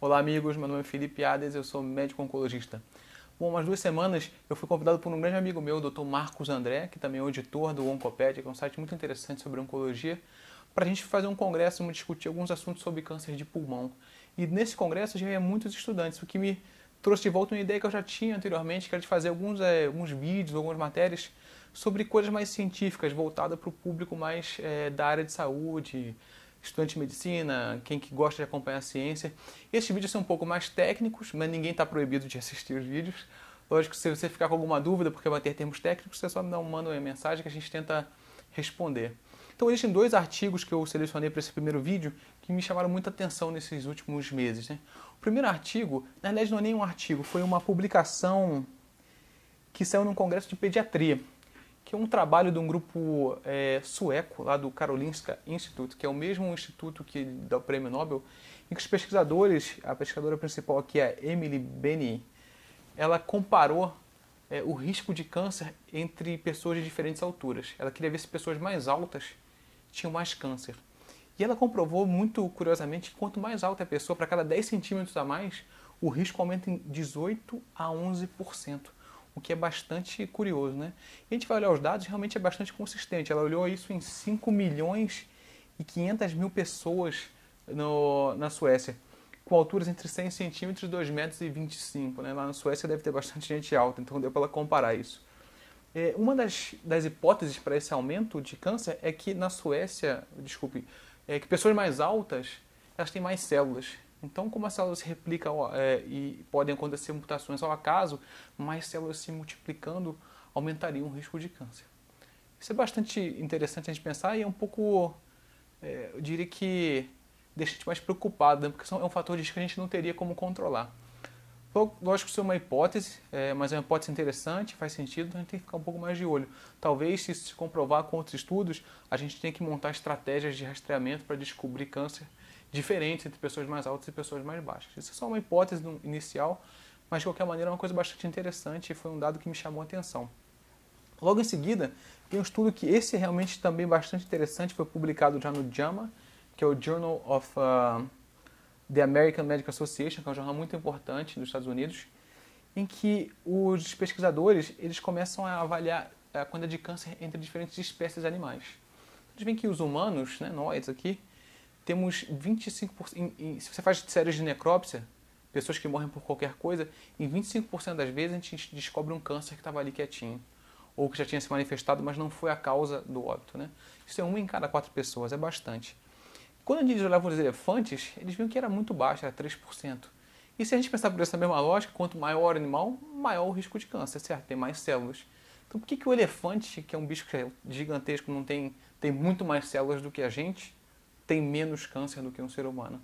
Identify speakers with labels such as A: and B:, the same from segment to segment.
A: Olá amigos, meu nome é Felipe Ades, eu sou médico oncologista. Bom, umas 2 semanas eu fui convidado por um grande amigo meu, o Dr. Marcos André, que também é o editor do Oncopédia, que é um site muito interessante sobre oncologia, para a gente fazer um congresso e discutir alguns assuntos sobre câncer de pulmão. E nesse congresso já ia muitos estudantes, o que me trouxe de volta uma ideia que eu já tinha anteriormente, que era de fazer alguns vídeos, algumas matérias sobre coisas mais científicas, voltadas para o público mais da área de saúde, estudante de medicina, quem que gosta de acompanhar a ciência. Esses vídeos são um pouco mais técnicos, mas ninguém está proibido de assistir os vídeos. Lógico, se você ficar com alguma dúvida, porque vai ter termos técnicos, você só manda uma mensagem que a gente tenta responder. Então existem 2 artigos que eu selecionei para esse primeiro vídeo que me chamaram muita atenção nesses últimos meses, né? O primeiro artigo, na verdade não é nem um artigo, foi uma publicação que saiu num congresso de pediatria, que é um trabalho de um grupo sueco, lá do Karolinska Institute, que é o mesmo instituto que dá o prêmio Nobel, em que os pesquisadores, a pesquisadora principal aqui é Emily Benny, ela comparou o risco de câncer entre pessoas de diferentes alturas. Ela queria ver se pessoas mais altas tinham mais câncer. E ela comprovou, muito curiosamente, que quanto mais alta é a pessoa, para cada 10 centímetros a mais, o risco aumenta em 18 a 11%. O que é bastante curioso, né? E a gente vai olhar os dados, realmente é bastante consistente. Ela olhou isso em 5 milhões e 500 mil pessoas na Suécia, com alturas entre 100 centímetros e 2,25 metros, né? Lá na Suécia deve ter bastante gente alta, então deu para ela comparar isso. Uma das hipóteses para esse aumento de câncer é que na Suécia, que pessoas mais altas, elas têm mais células. Então, como as células se replicam e podem acontecer mutações ao acaso, mais células se multiplicando aumentariam o risco de câncer. Isso é bastante interessante a gente pensar e é um pouco, eu diria que deixa a gente mais preocupado, né? Porque é um fator de risco que a gente não teria como controlar. Lógico que isso é uma hipótese, mas é uma hipótese interessante, faz sentido, então a gente tem que ficar um pouco mais de olho. Talvez, se isso se comprovar com outros estudos, a gente tenha que montar estratégias de rastreamento para descobrir câncer diferentes entre pessoas mais altas e pessoas mais baixas. Isso é só uma hipótese inicial, mas de qualquer maneira é uma coisa bastante interessante e foi um dado que me chamou a atenção. Logo em seguida, tem um estudo que esse é realmente também bastante interessante, foi publicado já no JAMA, que é o Journal of The American Medical Association, que é um jornal muito importante dos Estados Unidos, em que os pesquisadores eles começam a avaliar a quantidade de câncer entre diferentes espécies animais. Eles veem que os humanos, né, nós aqui, temos 25%, se você faz séries de necrópsia, pessoas que morrem por qualquer coisa, em 25% das vezes a gente descobre um câncer que estava ali quietinho, ou que já tinha se manifestado, mas não foi a causa do óbito, né? Isso é 1 em cada 4 pessoas, é bastante. Quando eles olhavam os elefantes, eles viam que era muito baixo, era 3%. E se a gente pensar por essa mesma lógica, quanto maior o animal, maior o risco de câncer, certo? Tem mais células. Então por que o elefante, que é um bicho que é gigantesco, tem muito mais células do que a gente, tem menos câncer do que um ser humano?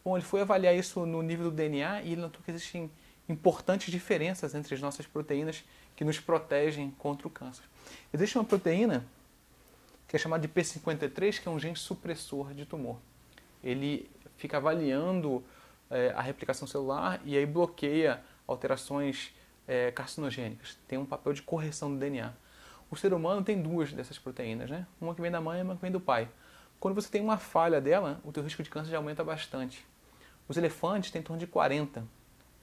A: Bom, ele foi avaliar isso no nível do DNA e ele notou que existem importantes diferenças entre as nossas proteínas que nos protegem contra o câncer. Existe uma proteína que é chamada de P53, que é um gene supressor de tumor. Ele fica avaliando a replicação celular e aí bloqueia alterações carcinogênicas. Tem um papel de correção do DNA. O ser humano tem 2 dessas proteínas, né? Uma que vem da mãe e uma que vem do pai. Quando você tem uma falha dela, o teu risco de câncer já aumenta bastante. Os elefantes têm em torno de 40.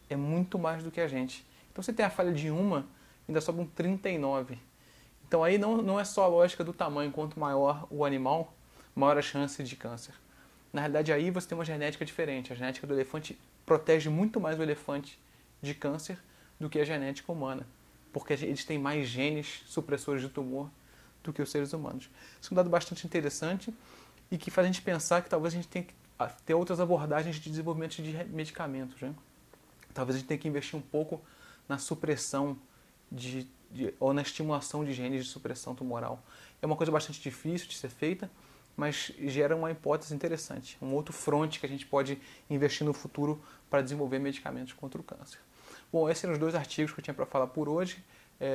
A: É muito mais do que a gente. Então você tem a falha de uma, ainda sobram 39. Então aí não é só a lógica do tamanho, quanto maior o animal, maior a chance de câncer. Na realidade aí você tem uma genética diferente. A genética do elefante protege muito mais o elefante de câncer do que a genética humana, porque eles têm mais genes supressores de tumor do que os seres humanos. Isso é um dado bastante interessante e que faz a gente pensar que talvez a gente tenha que ter outras abordagens de desenvolvimento de medicamentos, né? Talvez a gente tenha que investir um pouco na supressão ou na estimulação de genes de supressão tumoral. É uma coisa bastante difícil de ser feita, mas gera uma hipótese interessante, um outro fronte que a gente pode investir no futuro para desenvolver medicamentos contra o câncer. Bom, esses eram os 2 artigos que eu tinha para falar por hoje.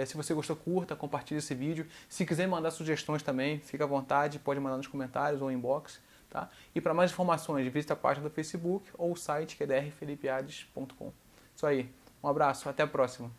A: Se você gostou, curta, compartilhe esse vídeo. Se quiser mandar sugestões também, fica à vontade, pode mandar nos comentários ou inbox. Tá? E para mais informações, visita a página do Facebook ou o site que é drfelipeades.com. Isso aí, um abraço, até a próxima.